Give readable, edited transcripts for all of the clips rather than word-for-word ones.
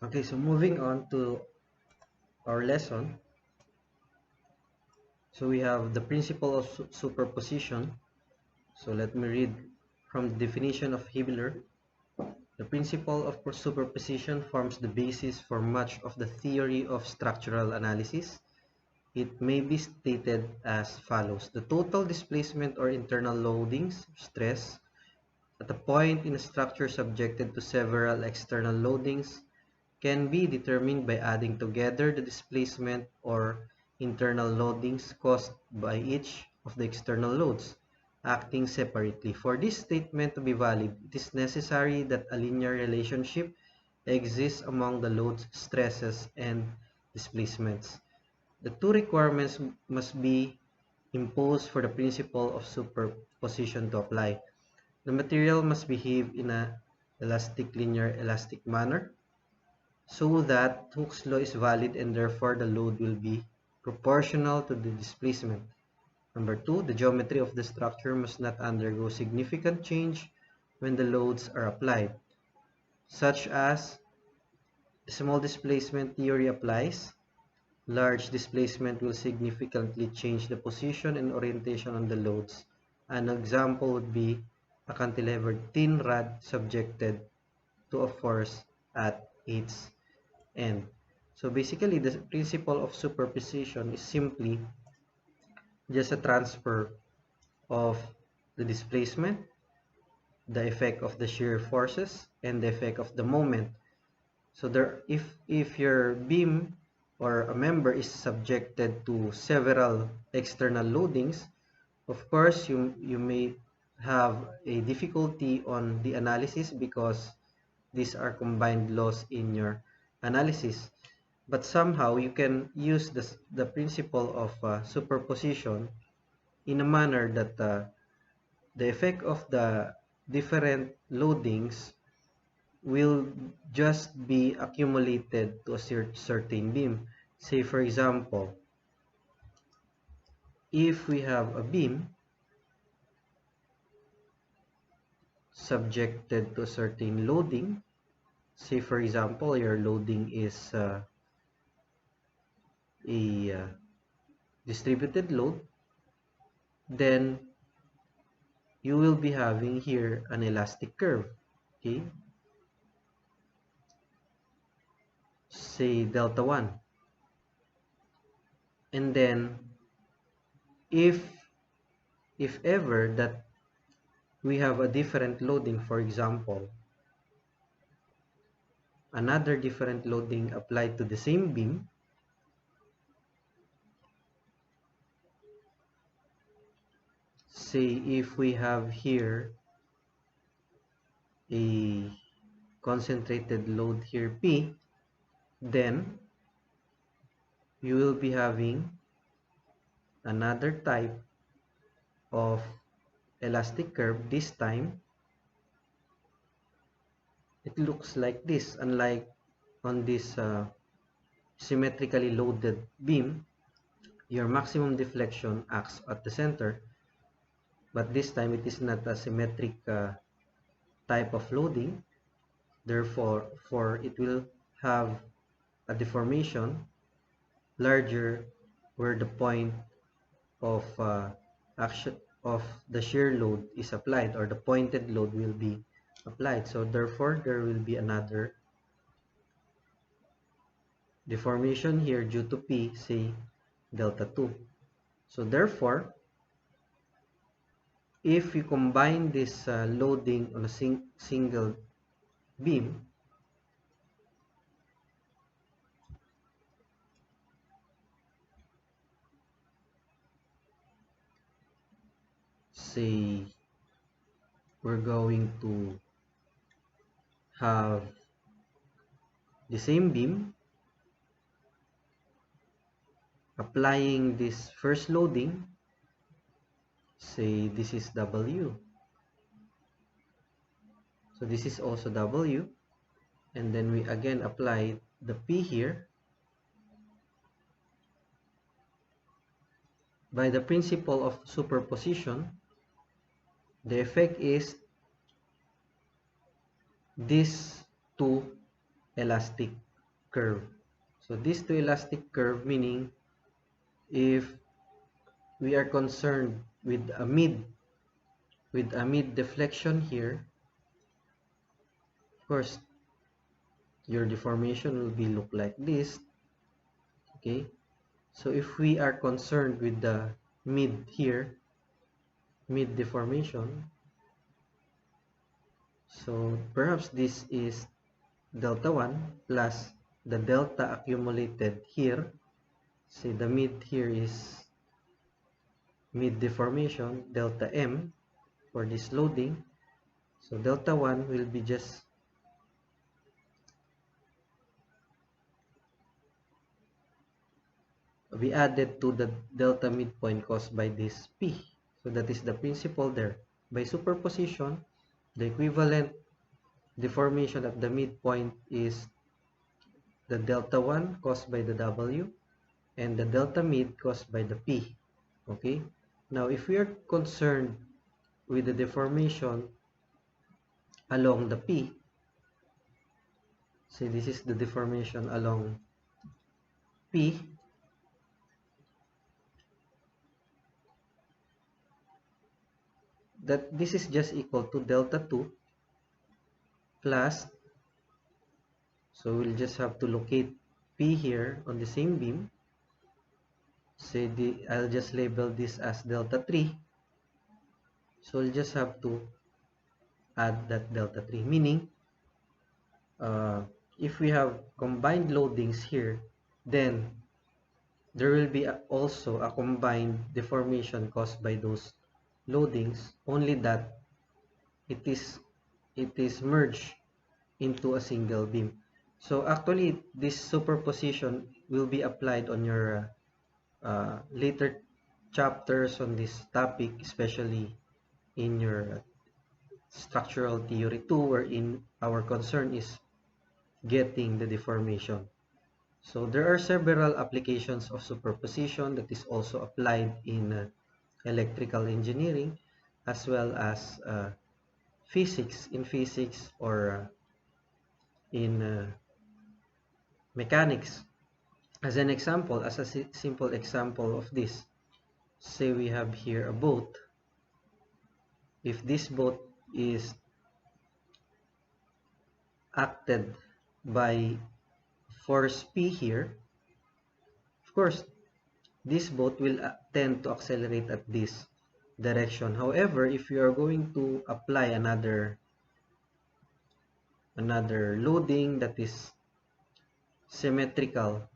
Okay, so moving on to our lesson. So we have the principle of superposition. So let me read from the definition of Hibbeler. The principle of superposition forms the basis for much of the theory of structural analysis. It may be stated as follows. The total displacement or internal loadings, stress, at a point in a structure subjected to several external loadings can be determined by adding together the displacement or internal loadings caused by each of the external loads, acting separately. For this statement to be valid, it is necessary that a linear relationship exists among the loads, stresses, and displacements. The two requirements must be imposed for the principle of superposition to apply. The material must behave in an linear elastic manner, so that Hooke's law is valid and therefore the load will be proportional to the displacement. Number two, the geometry of the structure must not undergo significant change when the loads are applied, such as small displacement theory applies. Large displacement will significantly change the position and orientation on the loads. An example would be a cantilevered thin rod subjected to a force at its end. So basically, the principle of superposition is simply just a transfer of the displacement, the effect of the shear forces, and the effect of the moment. So there, if your beam or a member is subjected to several external loadings, of course you may have a difficulty on the analysis because these are combined laws in your analysis. But somehow you can use the principle of superposition in a manner that the effect of the different loadings will just be accumulated to a certain beam. Say for example, if we have a beam subjected to a certain loading, say for example your loading is a distributed load, then you will be having here an elastic curve, okay, say delta 1. And then if ever that we have a different loading, for example another different loading applied to the same beam, say if we have here a concentrated load here P, then you will be having another type of elastic curve. This time it looks like this. Unlike on this symmetrically loaded beam, your maximum deflection acts at the center, but this time it is not a symmetric type of loading. Therefore it will have a deformation larger where the point of action of the shear load is applied, or the pointed load will be applied. So therefore there will be another deformation here due to P, say delta 2. So therefore if we combine this loading on a single beam, say we're going to have the same beam applying this first loading, say this is W, so this is also W, and then we again apply the P here. By the principle of superposition, the effect is these two elastic curve. So this two elastic curve, meaning if we are concerned with a mid deflection here, of course your deformation will be look like this. Okay, so if we are concerned with the mid here, mid deformation, so perhaps this is delta 1 plus the delta accumulated here. Say the mid here is mid deformation, delta m for this loading. So delta 1 will be just be added to the delta midpoint caused by this P. So that is the principle there. By superposition, the equivalent deformation at the midpoint is the delta 1 caused by the W and the delta mid caused by the P. Okay? Now, if we are concerned with the deformation along the P, say this is the deformation along P, that this is just equal to delta 2 plus, so we'll just have to locate P here on the same beam. Say I'll just label this as delta 3. So we'll just have to add that delta 3, meaning if we have combined loadings here, then there will be also a combined deformation caused by those loadings, only that it is merged into a single beam. So actually this superposition will be applied on your later chapters on this topic, especially in your structural theory 2, wherein our concern is getting the deformation. So there are several applications of superposition that is also applied in electrical engineering, as well as physics, or in mechanics. As an example, as a simple example of this, say we have here a boat. If this boat is acted by force P here, of course, this boat will tend to accelerate at this direction. However, if you are going to apply another loading that is symmetrical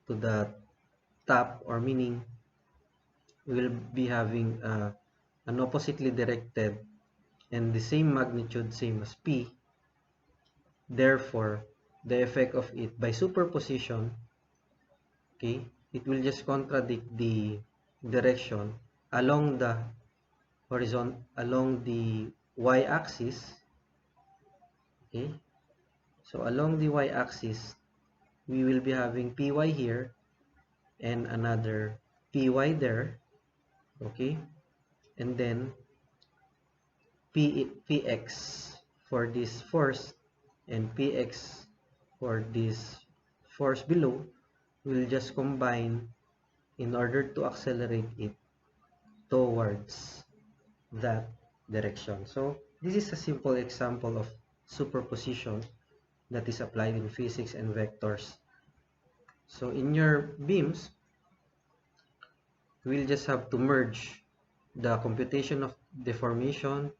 to the top, or meaning we will be having an oppositely directed and the same magnitude, same as P. Therefore, the effect of it by superposition, okay, it will just contradict the direction along the horizon, along the y-axis. Okay, so along the y-axis, we will be having py here and another py there. Okay, and then px for this force and px for this force below will just combine in order to accelerate it towards that direction. So this is a simple example of superposition that is applied in physics and vectors. So in your beams, we'll just have to merge the computation of deformation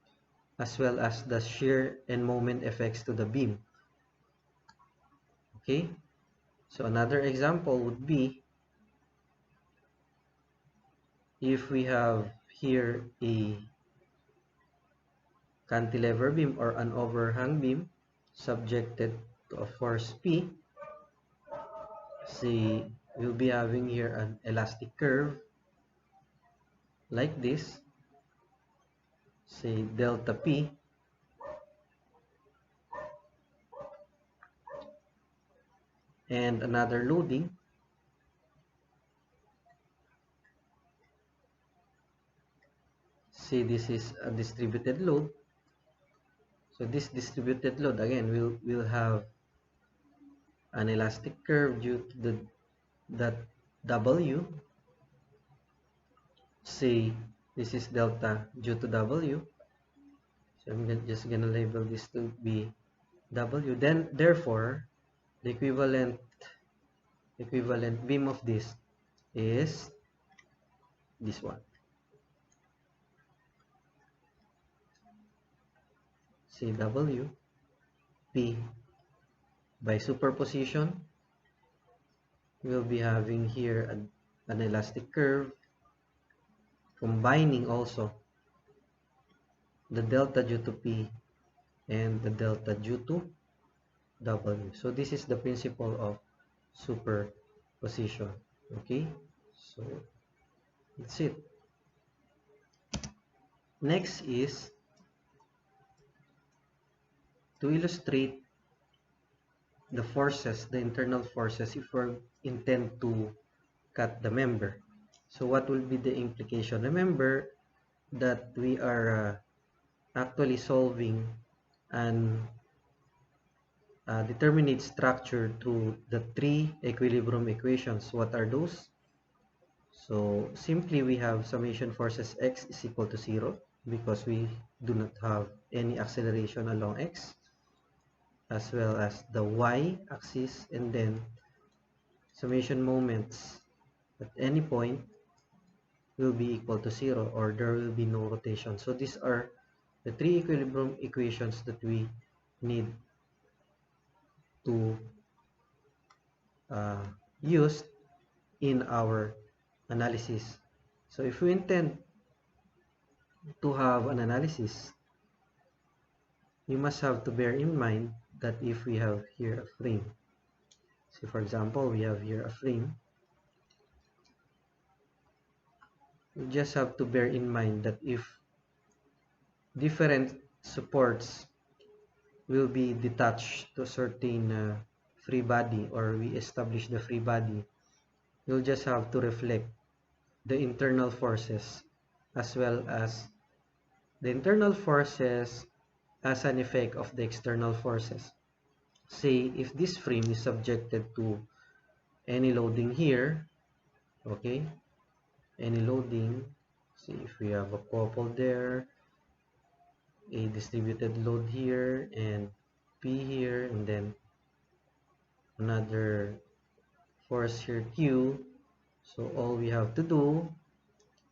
as well as the shear and moment effects to the beam. Okay, so another example would be if we have here a cantilever beam or an overhang beam subjected to a force P. See, we'll be having here an elastic curve like this, say delta P, and another loading, say this is a distributed load. So this distributed load, again, will have an elastic curve due to that W. Say this is delta due to W. So I'm just gonna label this to be W. Then therefore the equivalent beam of this is this one. Say W P. By superposition, we'll be having here an elastic curve combining also the delta due to P and the delta due to W. So this is the principle of superposition. Okay, so that's it. Next is to illustrate the forces, the internal forces, if we intend to cut the member. So what will be the implication? Remember that we are actually solving an determinate structure through the three equilibrium equations. What are those? So simply we have summation forces x is equal to 0 because we do not have any acceleration along x, as well as the y-axis, and then summation moments at any point will be equal to 0, or there will be no rotation. So these are the three equilibrium equations that we need to use in our analysis. So if we intend to have an analysis, you must have to bear in mind that if we have here a frame, so for example we have here a frame, you just have to bear in mind that if different supports will be detached to a certain free body, or we establish the free body, you'll just have to reflect the internal forces as well as the internal forces as an effect of the external forces. Say if this frame is subjected to any loading here, okay, any loading, see if we have a couple there, a distributed load here, and P here, and then another force here Q. So all we have to do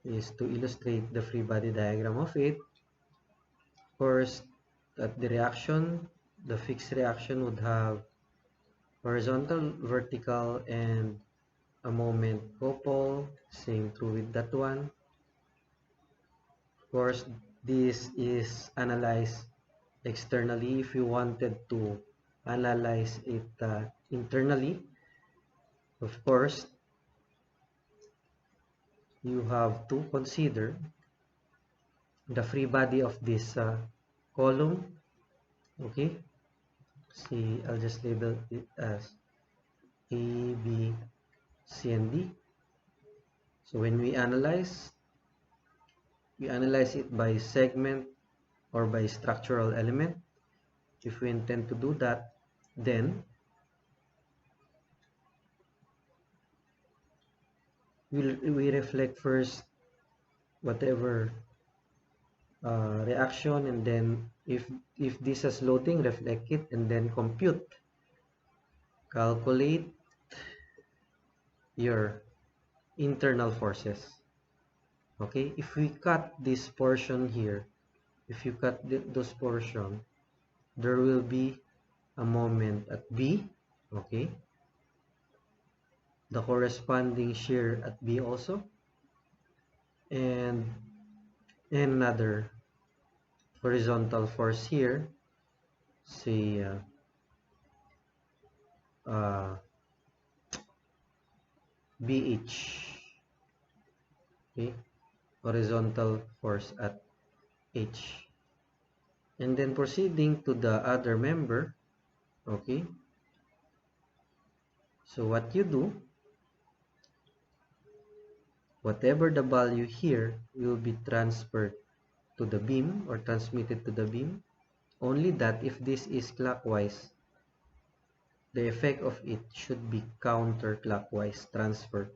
is to illustrate the free body diagram of it. First, at the reaction, the fixed reaction would have horizontal, vertical, and a moment couple. Same true with that one. Of course, this is analyzed externally. If you wanted to analyze it internally, of course, you have to consider the free body of this column. Okay, see, I'll just label it as A, B, C, and D. So when we analyze it by segment or by structural element. If we intend to do that, then we reflect first whatever reaction, and then if this has loading, reflect it, and then calculate your internal forces. Okay, if we cut this portion here, if you cut those portion, there will be a moment at B, okay, the corresponding shear at B also, and another horizontal force here, say BH, okay, horizontal force at H. And then proceeding to the other member, okay, so what you do, whatever the value here will be transferred to the beam or transmitted to the beam, only that if this is clockwise, the effect of it should be counterclockwise transfer,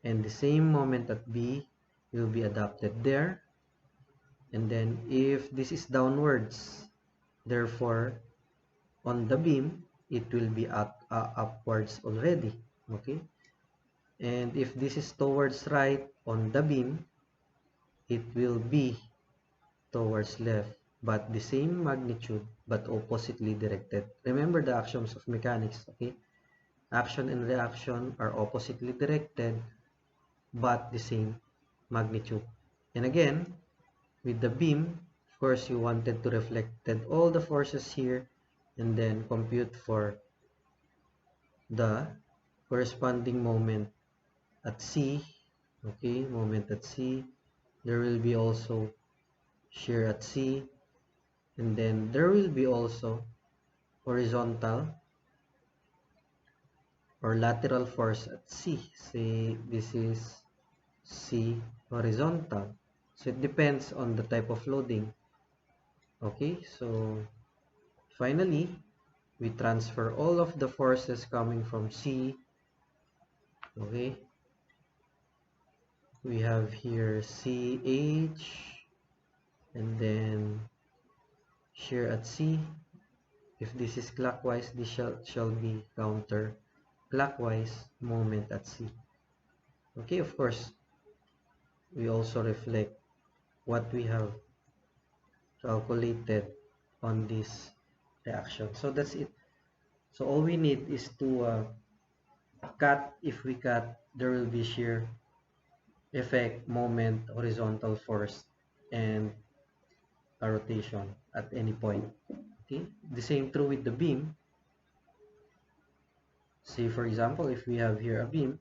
and the same moment at B will be adopted there. And then if this is downwards, therefore on the beam it will be upwards already. Okay, and if this is towards right on the beam, it will be towards left, but the same magnitude but oppositely directed. Remember the axioms of mechanics. Okay, action and reaction are oppositely directed but the same magnitude. And again, with the beam, of course, you wanted to reflected all the forces here and then compute for the corresponding moment at C. Okay, moment at C. There will be also shear at C, and then there will be also horizontal or lateral force at C. Say this is C horizontal. So it depends on the type of loading. Okay, so finally, we transfer all of the forces coming from C. Okay, we have here CH, and then shear at C. If this is clockwise, this shall be counterclockwise moment at C. Okay, of course, we also reflect what we have calculated on this reaction. So that's it. So all we need is to cut. If we cut, there will be shear, effect, moment, horizontal force, and a rotation at any point. Okay, the same true with the beam. Say for example, if we have here a beam,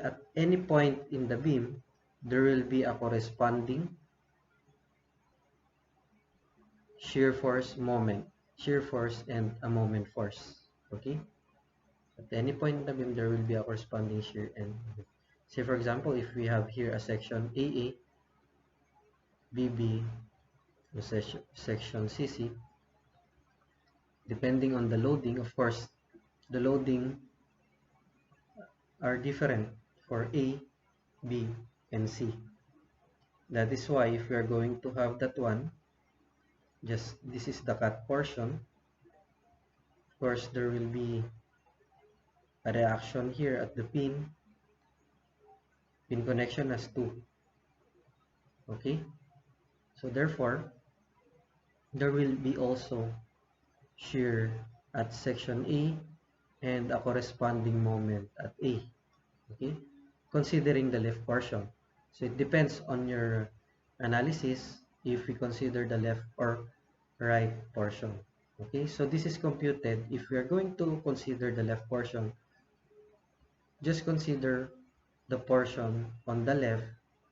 at any point in the beam, there will be a corresponding shear force, moment, shear force, and a moment force. Okay, at any point in the beam, there will be a corresponding shear and moment. Say for example, if we have here a section AA, BB, section CC, depending on the loading, of course, the loading are different for A, B, and C. That is why if we are going to have that one, just this is the cut portion. Of course, there will be a reaction here at the pin connection as 2. Okay, so therefore there will be also shear at section A and a corresponding moment at A. Okay, considering the left portion. So it depends on your analysis if we consider the left or right portion. Okay, so this is computed. If we are going to consider the left portion, just consider the portion on the left,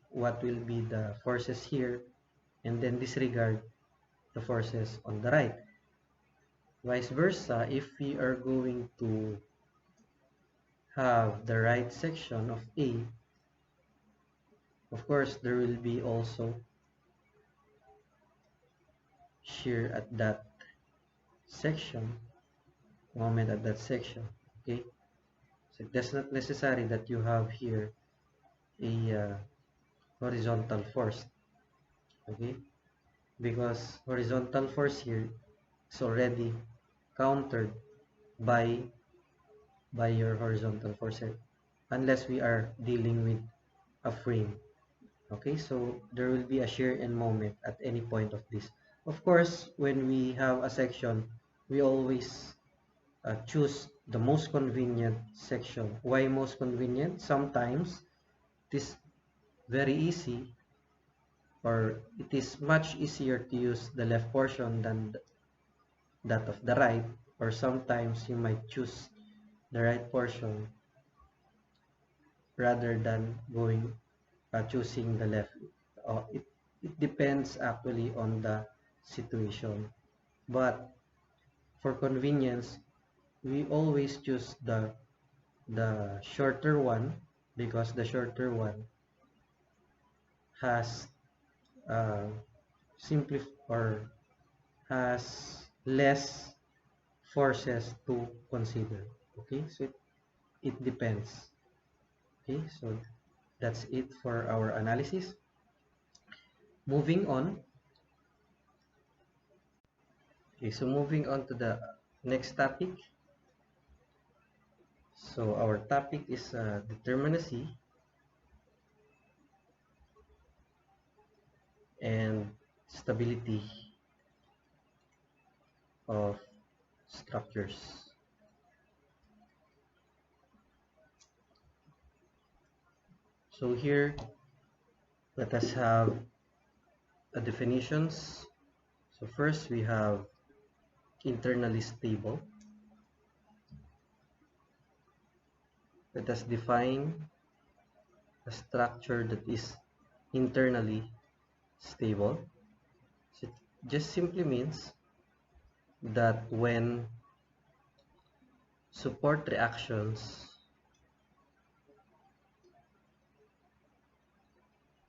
what will be the forces here, and then disregard the forces on the right. Vice versa, if we are going to have the right section of A, of course there will be also shear at that section, moment at that section. Okay, so it's not necessary that you have here a horizontal force. Okay, because horizontal force here is already countered by your horizontal force, unless we are dealing with a frame. Okay, so there will be a shear and moment at any point of this. Of course, when we have a section, we always choose the most convenient section. Why most convenient? Sometimes it is very easy, or it is much easier to use the left portion than that of the right, or sometimes you might choose the right portion rather than choosing the left. It depends actually on the situation, but for convenience we always choose the shorter one, because the shorter one has or has less forces to consider. Okay, so it depends. Okay, so that's it for our analysis. Moving on. Okay, so moving on to the next topic. So our topic is determinacy and stability of structures. So here, let us have a definitions. So first we have internally stable. Let us define a structure that is internally stable. So it just simply means that when support reactions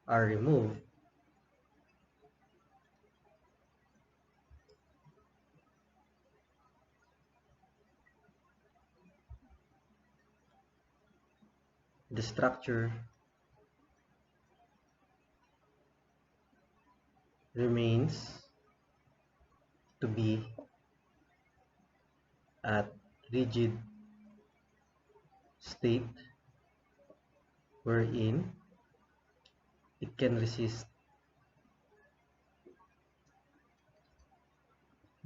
are removed, the structure remains to be at rigid state wherein it can resist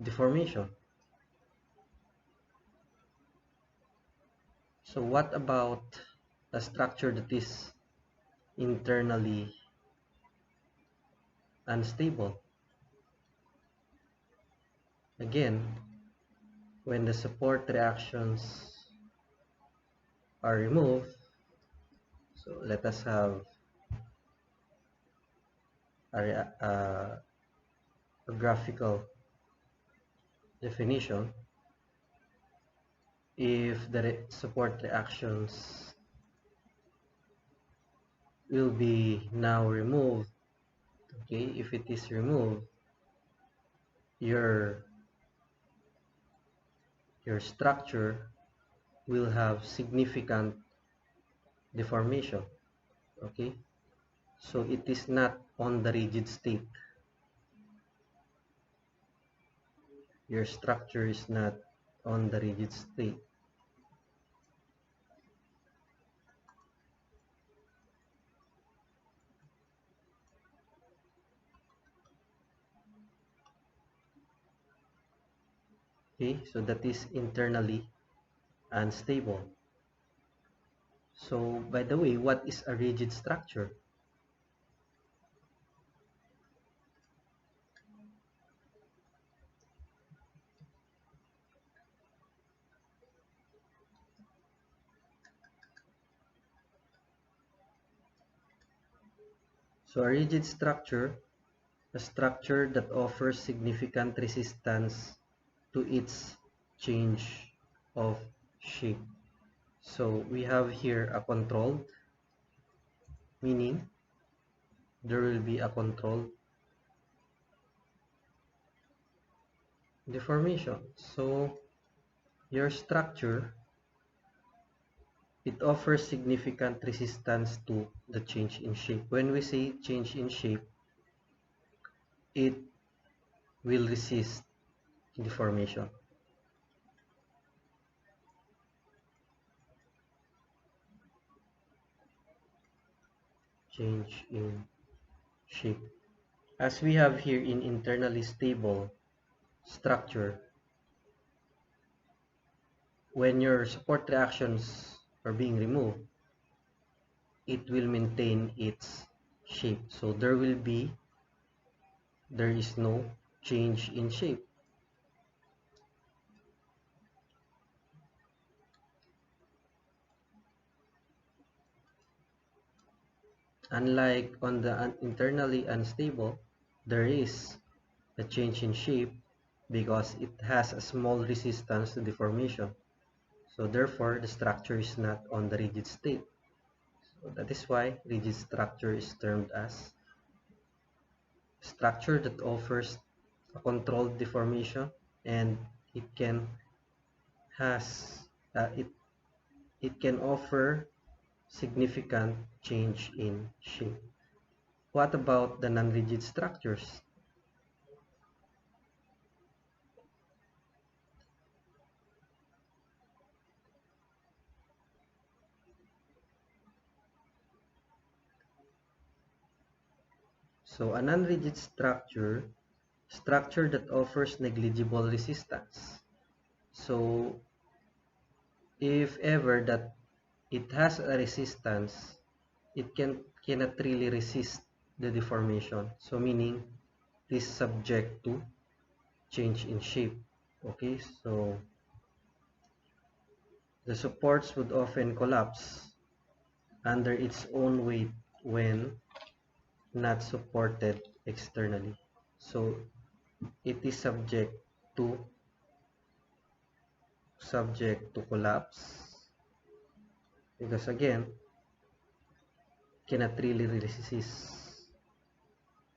deformation. So what about a structure that is internally unstable? Again, when the support reactions are removed, so let us have a graphical definition. If the support reactions will be now removed, okay, if it is removed, your structure will have significant deformation. Okay, so it is not on the rigid state. Your structure is not on the rigid state. Okay, so that is internally unstable. So by the way, what is a rigid structure? So a rigid structure, a structure that offers significant resistance to its change of shape. So we have here a controlled, meaning there will be a controlled deformation. So your structure, it offers significant resistance to the change in shape. When we say change in shape, it will resist deformation. Change in shape. As we have here in internally stable structure, when your support reactions are being removed, it will maintain its shape. So there is no change in shape. Unlike on the internally unstable, there is a change in shape because it has a small resistance to deformation. So therefore, the structure is not on the rigid state. So that is why rigid structure is termed as structure that offers a controlled deformation, and it can has it it can offer significant change in shape. What about the non-rigid structures? So a non-rigid structure that offers negligible resistance. So if ever that it has a resistance, it cannot really resist the deformation. So meaning it is subject to change in shape. Okay, so the supports would often collapse under its own weight when not supported externally. So it is to subject to collapse because again cannot really resist.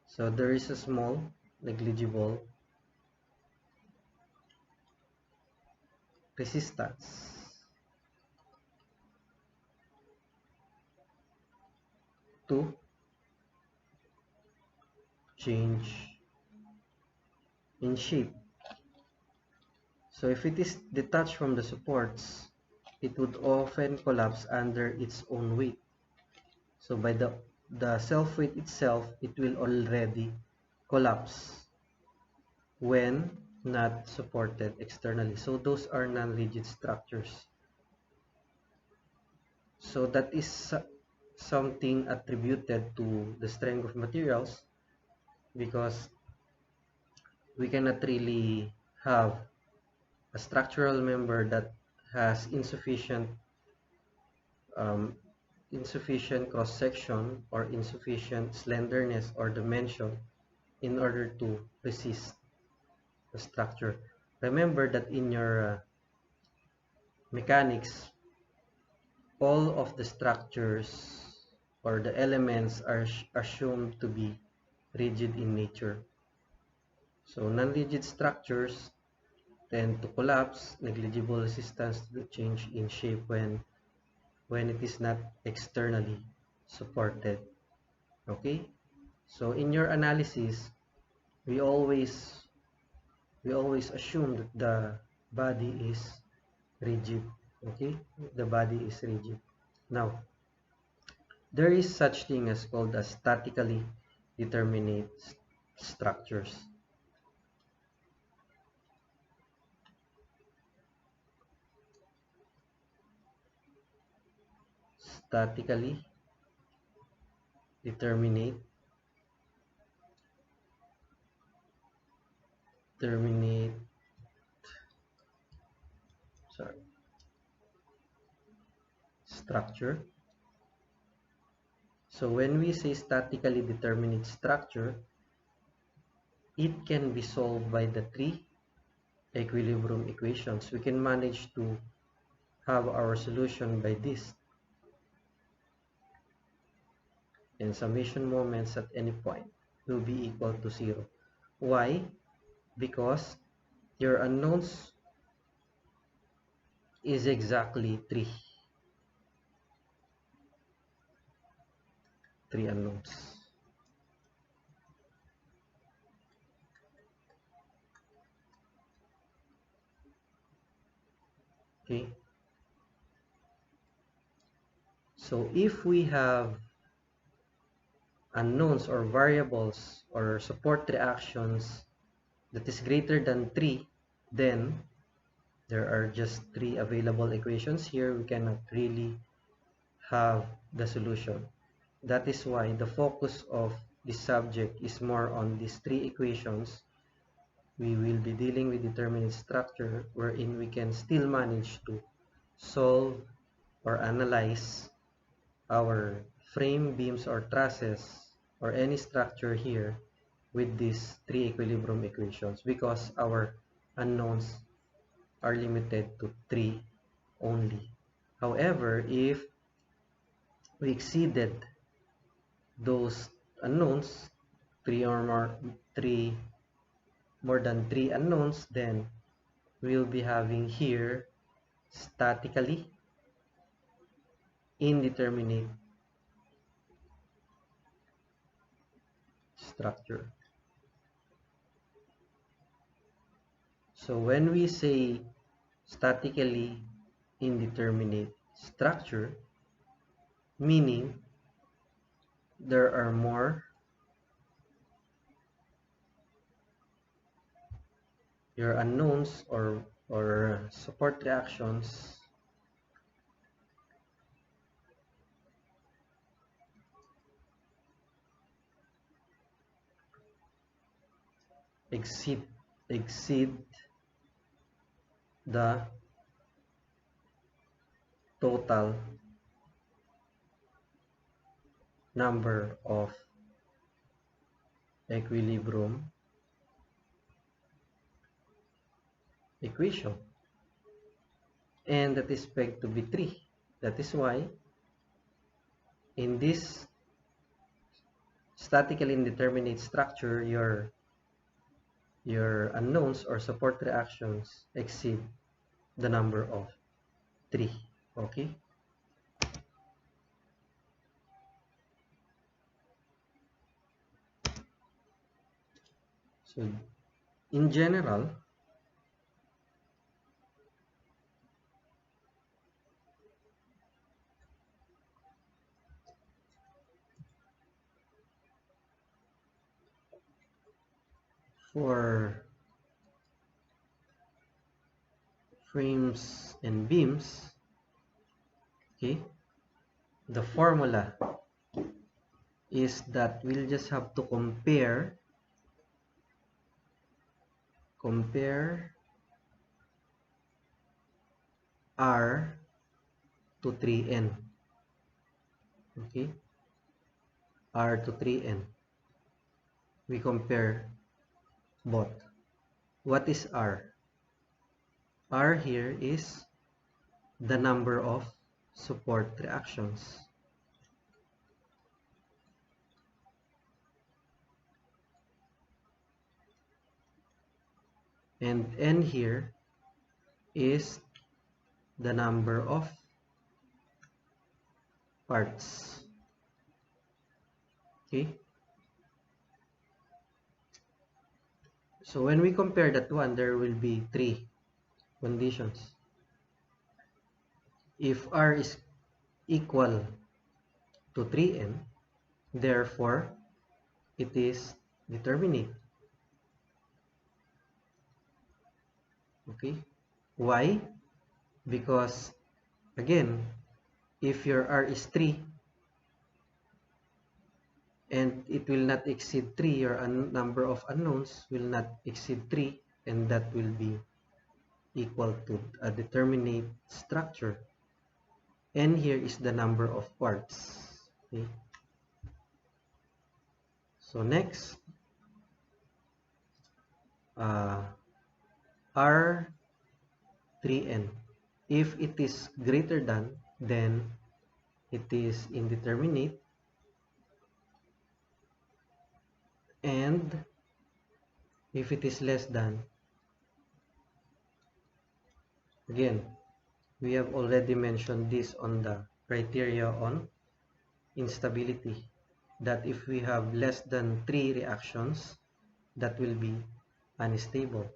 So there is a small negligible resistance to change in shape. So if it is detached from the supports, it would often collapse under its own weight. So by the self weight itself, it will already collapse when not supported externally. So those are non-rigid structures. So that is something attributed to the strength of materials because we cannot really have a structural member that has um, insufficient cross section or insufficient slenderness or dimension in order to resist the structure. Remember that in your mechanics, all of the structures or the elements are assumed to be rigid in nature. So non-rigid structures tend to collapse, negligible resistance to the change in shape when it is not externally supported. Okay? So in your analysis, we always assume that the body is rigid. Okay? The body is rigid. Now, there is such thing as called as statically determinate structures. Statically determinate terminate sorry structure. So when we say statically determinate structure, it can be solved by the three equilibrium equations. We can manage to have our solution by this, and summation moments at any point will be equal to 0. Why? Because your unknowns is exactly three unknowns. Okay, so if we have unknowns or variables or support reactions that is greater than 3, then there are just 3 available equations here. We cannot really have the solution. That is why the focus of this subject is more on these 3 equations. We will be dealing with determinate structure wherein we can still manage to solve or analyze our frame, beams, or trusses or any structure here with these 3 equilibrium equations because our unknowns are limited to 3 only. However, if we exceeded those unknowns, 3 or more, 3 more than 3 unknowns, then we'll be having here statically indeterminate structure. So when we say statically indeterminate structure, meaning there are more your unknowns or support reactions exceed the total number of equilibrium equation, and that is pegged to be 3. That is why in this statically indeterminate structure, your unknowns or support reactions exceed the number of 3. Okay? So in general, for frames and beams, okay, the formula is that we'll just have to compare R to 3n. Okay, R to 3n. We compare both. What is R? R here is the number of support reactions. And N here is the number of parts. Okay? So when we compare that one, there will be 3 conditions. If R is equal to 3n, therefore it is determinate. Okay? Why? Because again, if your R is 3 and it will not exceed 3, your number of unknowns will not exceed 3, and that will be equal to a determinate structure. N here is the number of parts. Okay? So next, R3n. If it is greater than, then it is indeterminate, and if it is less than, again, we have already mentioned this on the criteria on instability, that if we have less than 3 reactions, that will be unstable.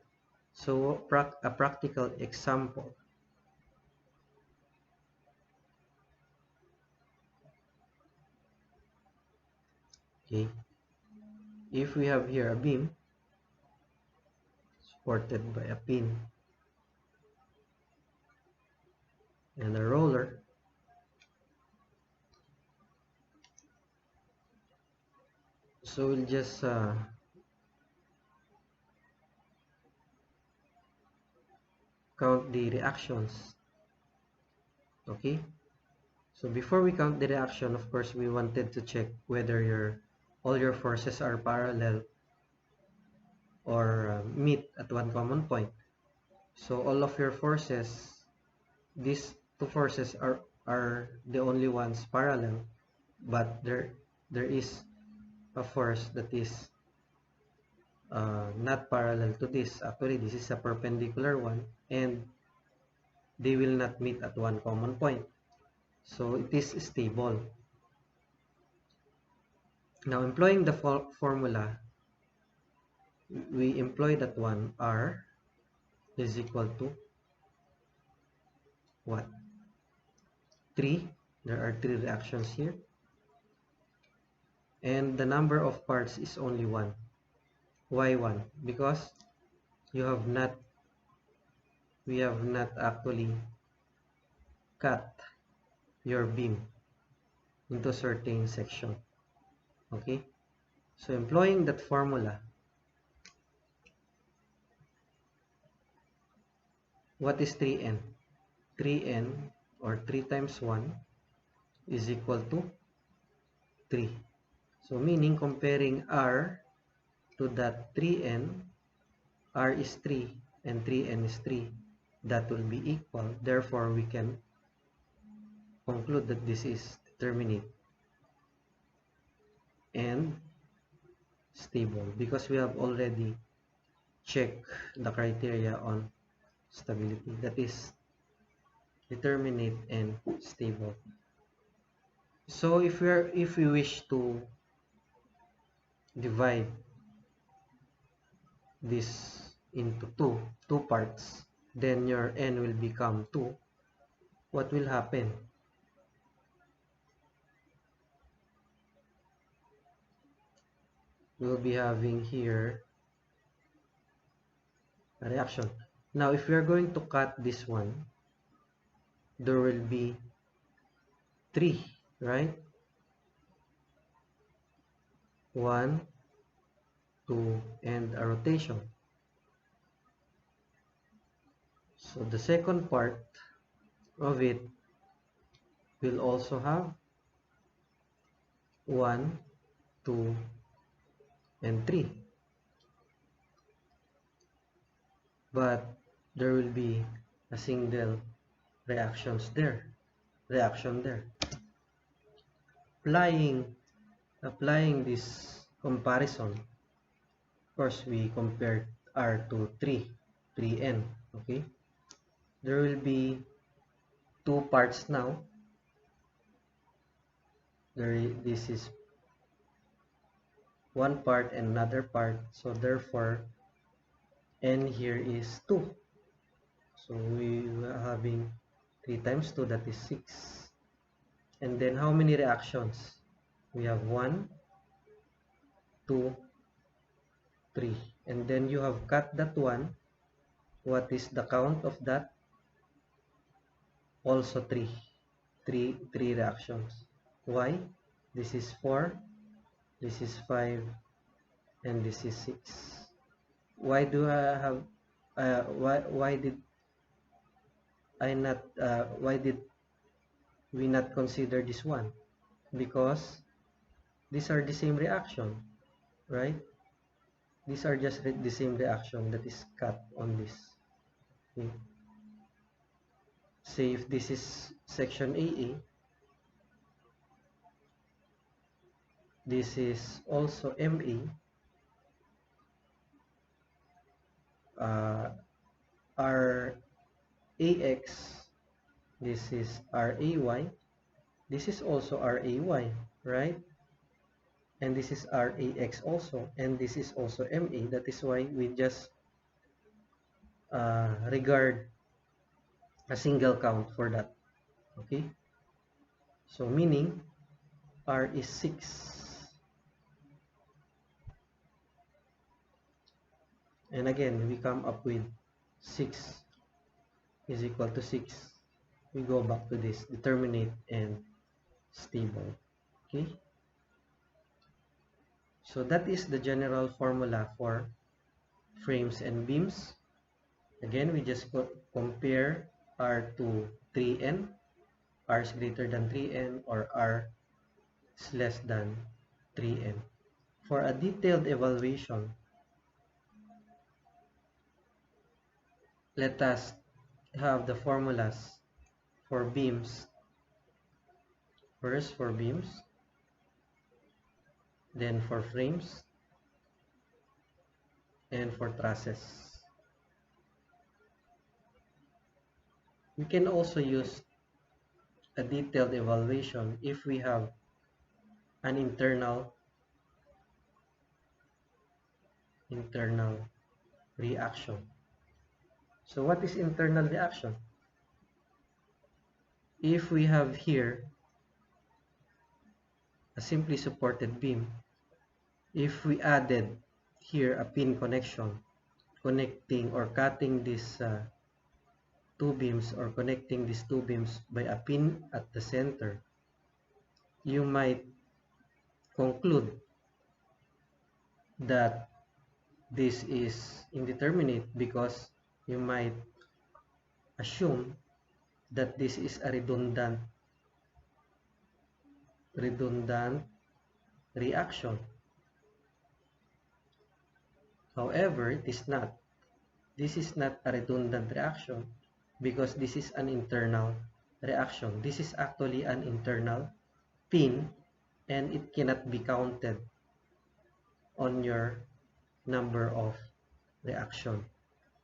So a practical example. Okay, if we have here a beam supported by a pin and a roller, so we'll just count the reactions. Okay, so before we count the reaction, of course, we wanted to check whether all your forces are parallel or meet at one common point. So all of your forces, these two forces are the only ones parallel, but there is a force that is not parallel to this. Actually, this is a perpendicular one, and they will not meet at one common point. So it is stable. Now, employing the formula, we employ that one, R is equal to what? 3. There are 3 reactions here. And the number of parts is only 1. Why 1? Because we have not actually cut your beam into certain section. Okay? So employing that formula, what is 3n? 3n, or 3 times 1, is equal to 3. So meaning, comparing R to that 3n, R is 3 and 3n is 3. That will be equal. Therefore, we can conclude that this is determinate and stable, because we have already checked the criteria on stability, that is determinate and stable. So if we wish to divide this into two parts, then your n will become 2. What will happen? We'll be having here a reaction. Now, if we are going to cut this one, there will be 3, right? 1, 2, and a rotation. So the second part of it will also have 1, 2, and 3. But there will be a single reaction there. Applying this comparison, of course, we compared R to 3n, okay? There will be 2 parts now. This is one part and another part, so therefore n here is 2. So we are having 3 times 2, that is 6. And then how many reactions? We have 1, 2, 3. And then you have cut that one. What is the count of that? Also 3. 3 reactions. Why? This is 4, this is 5, and this is 6. Why do I have why did we not consider this one? Because these are the same reaction, right? These are just the same reaction that is cut on this. Okay. Say if this is section AA, this is also MA, RAX, this is RAY, this is also RAY, right? And this is RAX also, and this is also MA. That is why we just regard a single count for that. Okay, so meaning R is 6, and again we come up with 6 is equal to 6. We go back to this determinate and stable. Okay, so that is the general formula for frames and beams. Again, we just compare R to 3n, R is greater than 3n, or R is less than 3n. For a detailed evaluation, let us have the formulas for beams. First for beams, then for frames, and for trusses. We can also use a detailed evaluation if we have an internal reaction. So what is internal reaction? If we have here a simply supported beam, if we added here a pin connection connecting or cutting these two beams or connecting these two beams by a pin at the center, you might conclude that this is indeterminate because you might assume that this is a redundant reaction. However, it is not. This is not a redundant reaction because this is an internal reaction. This is actually an internal pin and it cannot be counted on your number of reaction.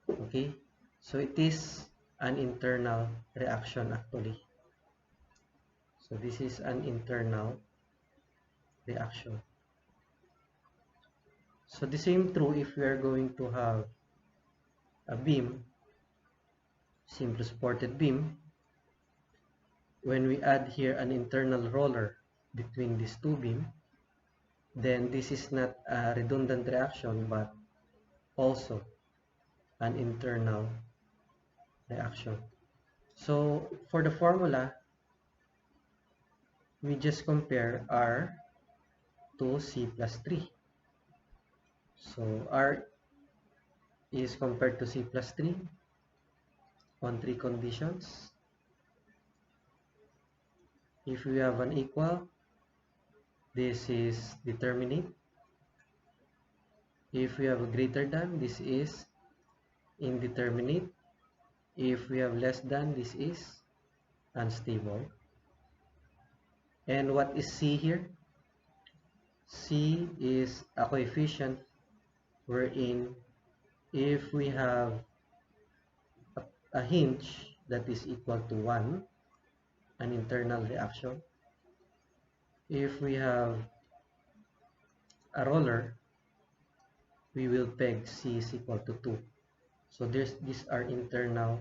Okay, so it is an internal reaction actually. So this is an internal reaction. So the same true if we are going to have a beam, simply supported beam. When we add here an internal roller between these two beams, then this is not a redundant reaction but also an internal reaction. So for the formula, we just compare R to C plus 3. So R is compared to C plus 3 on 3 conditions. If we have an equal, this is determinate. If we have a greater than, this is indeterminate. If we have less than, this is unstable. And what is C here? C is a coefficient wherein if we have a hinge that is equal to 1, an internal reaction. If we have a roller, we will peg C is equal to 2. So these are internal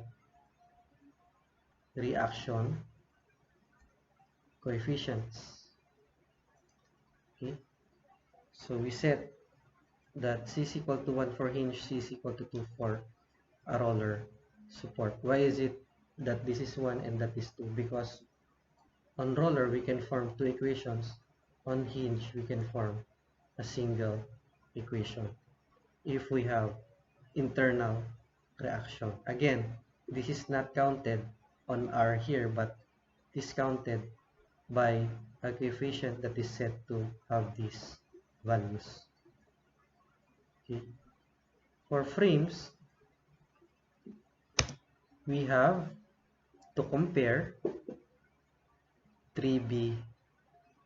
reaction coefficients. Okay, so we set that C is equal to 1 for hinge, C is equal to 2 for a roller support. Why is it that this is 1 and that is 2? Because on roller we can form two equations, on hinge we can form a single equation if we have internal reaction. Again, this is not counted on R here, but is counted by a coefficient that is set to have these values. Okay. For frames, we have to compare 3B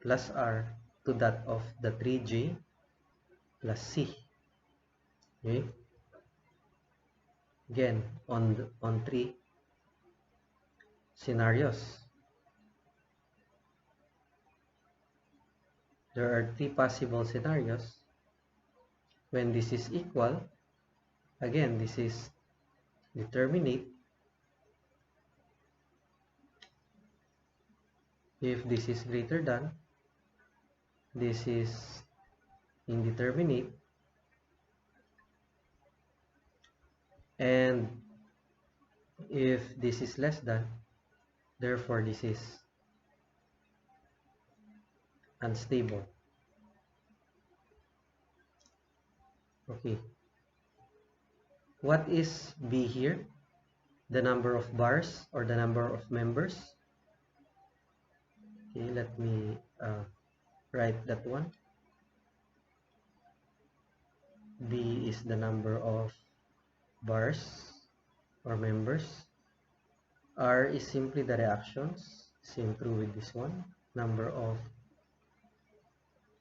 plus R to that of the 3J plus C. Okay. Again, on 3 scenarios. There are 3 possible scenarios. When this is equal, again, this is determinate. If this is greater than, this is indeterminate. And if this is less than, therefore this is unstable. Okay. What is B here? The number of bars or the number of members. Okay, let me write that one. B is the number of bars or members. R is simply the reactions. Same true with this one. Number of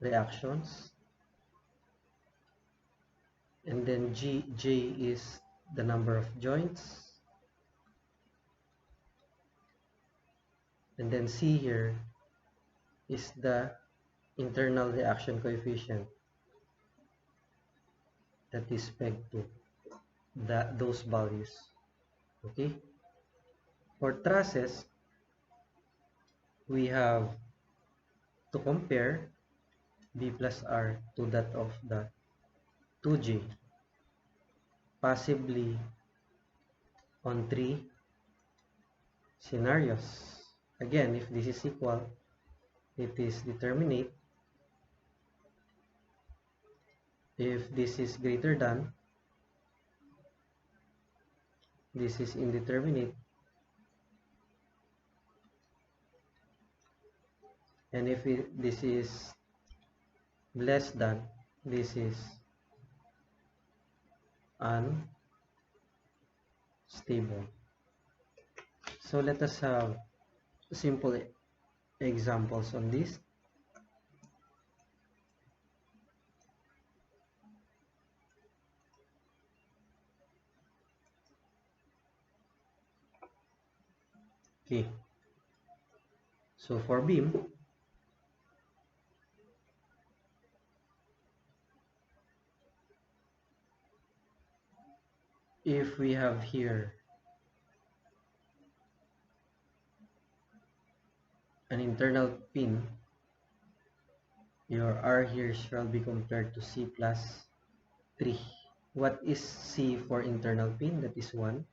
reactions. and then J is the number of joints, and then C here is the internal reaction coefficient that is pegged to those values. Okay, for trusses, we have to compare B plus R to that of the 2J, possibly on 3 scenarios. Again, if this is equal, it is determinate. If this is greater than, this is indeterminate. And if this is less than, this is unstable. So let us have simple examples on this. Okay, so for beam, if we have here an internal pin, your R here shall be compared to C plus 3. What is C for internal pin? That is 1.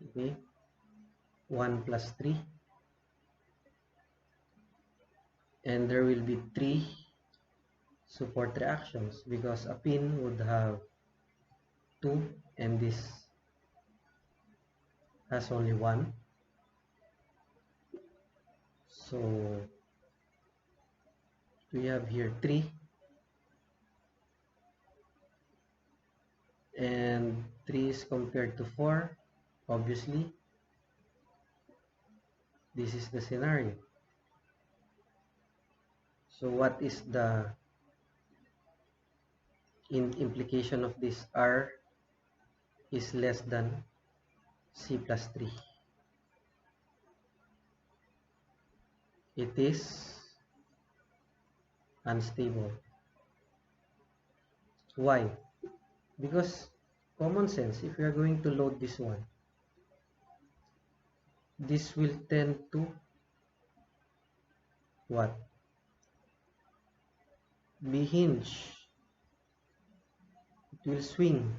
Okay, 1 plus 3. And there will be 3 support reactions because a pin would have 2 and this has only 1. So we have here 3 and 3 is compared to 4. Obviously, this is the scenario. So what is the implication of this? R is less than C plus 3. It is unstable. Why? Because common sense, if we are going to load this one, this will tend to what? Be hinged. It will swing.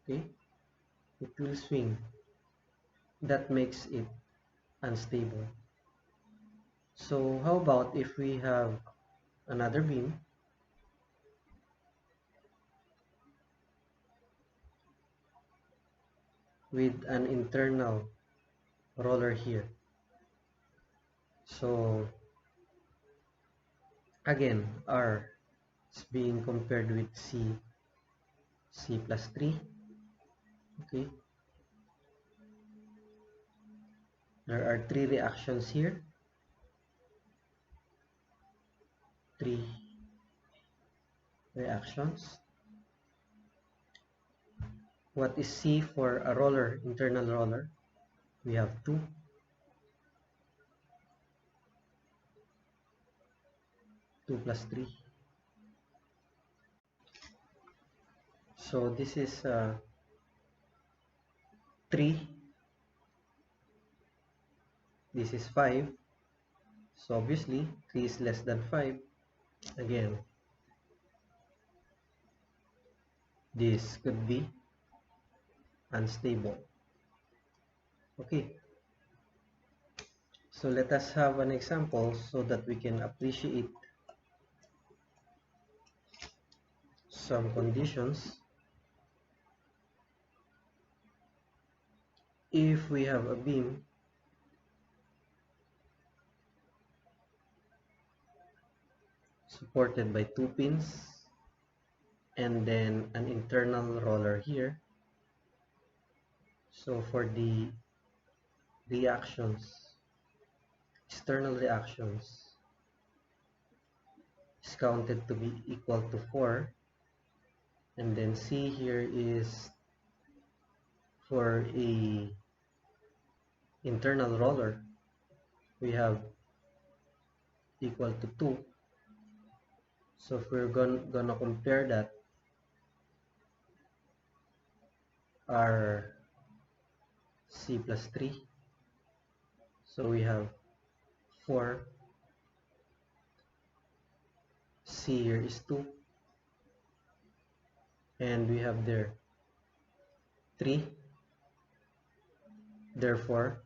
Okay, it will swing. That makes it unstable. So how about if we have another beam with an internal roller here? So again, R is being compared with C plus 3. Okay, there are 3 reactions here. 3 reactions. What is C for a roller, internal roller? We have 2. 2 plus 3. So this is 3. This is 5. So obviously 3 is less than 5. Again, this could be unstable. Okay, so let us have an example so that we can appreciate some conditions. If we have a beam supported by 2 pins and then an internal roller here, so for the reactions, external reactions, is counted to be equal to 4, and then C here is for a internal roller, we have equal to 2. So if we're gonna compare that, our C plus 3, so we have 4, C here is 2, and we have there 3. Therefore,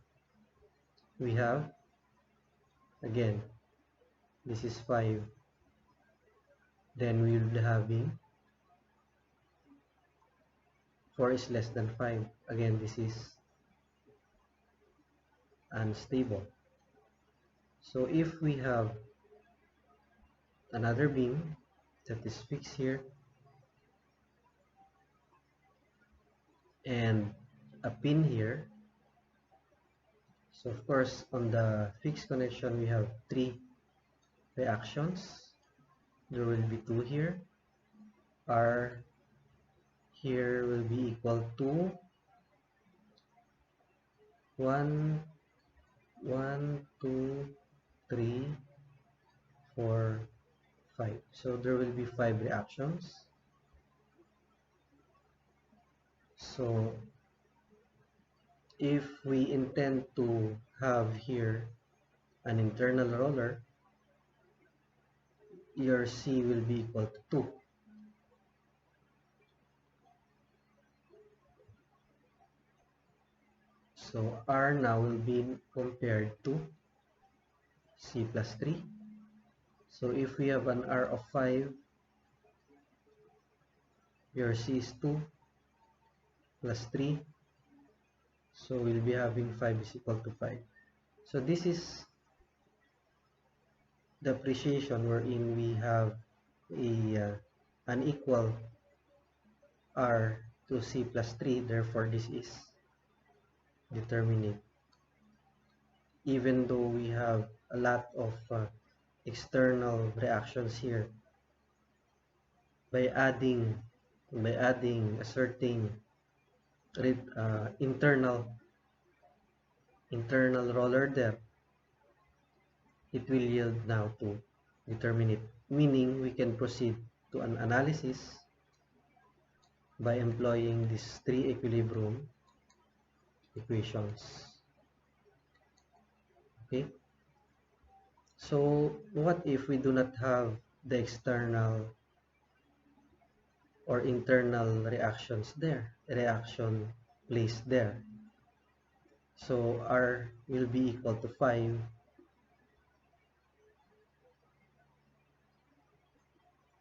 we have, again, this is 5. Then we will be having 4 is less than 5. Again, this is unstable. So if we have another beam that is fixed here and a pin here, so of course on the fixed connection we have 3 reactions. There will be 2 here. R here will be equal to 1, 2, 3, 4, 5. So there will be 5 reactions. So if we intend to have here an internal roller, your C will be equal to 2. So R now will be compared to C plus 3. So if we have an R of 5, your C is 2 plus 3. So we'll be having 5 is equal to 5. So this is the appreciation wherein we have an equal R to C plus 3. Therefore, this is determinate. Even though we have a lot of external reactions here, by adding a certain internal roller depth, it will yield now to determinate, meaning we can proceed to an analysis by employing these 3 equilibrium equations. Okay, so what if we do not have the external or internal reactions there, reaction placed there? So R will be equal to 5.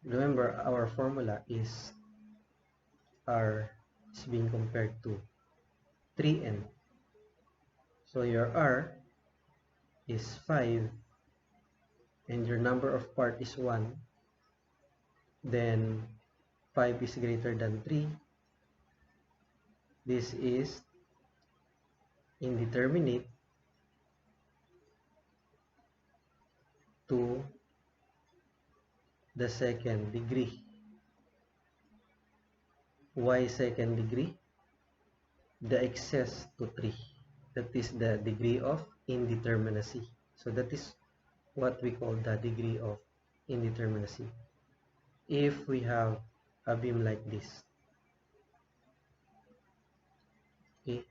Remember, our formula is R is being compared to 3n. So your R is 5 and your number of part is 1. Then 5 is greater than 3. This is indeterminate to the second degree. Why second degree? The excess to 3. That is the degree of indeterminacy. So that is what we call the degree of indeterminacy. If we have a beam like this. Okay.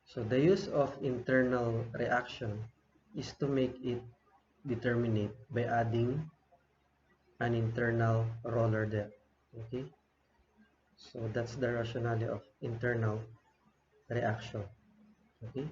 So the use of internal reaction is to make it determinate by adding an internal roller depth. Okay. So that's the rationale of internal reaction. Okay.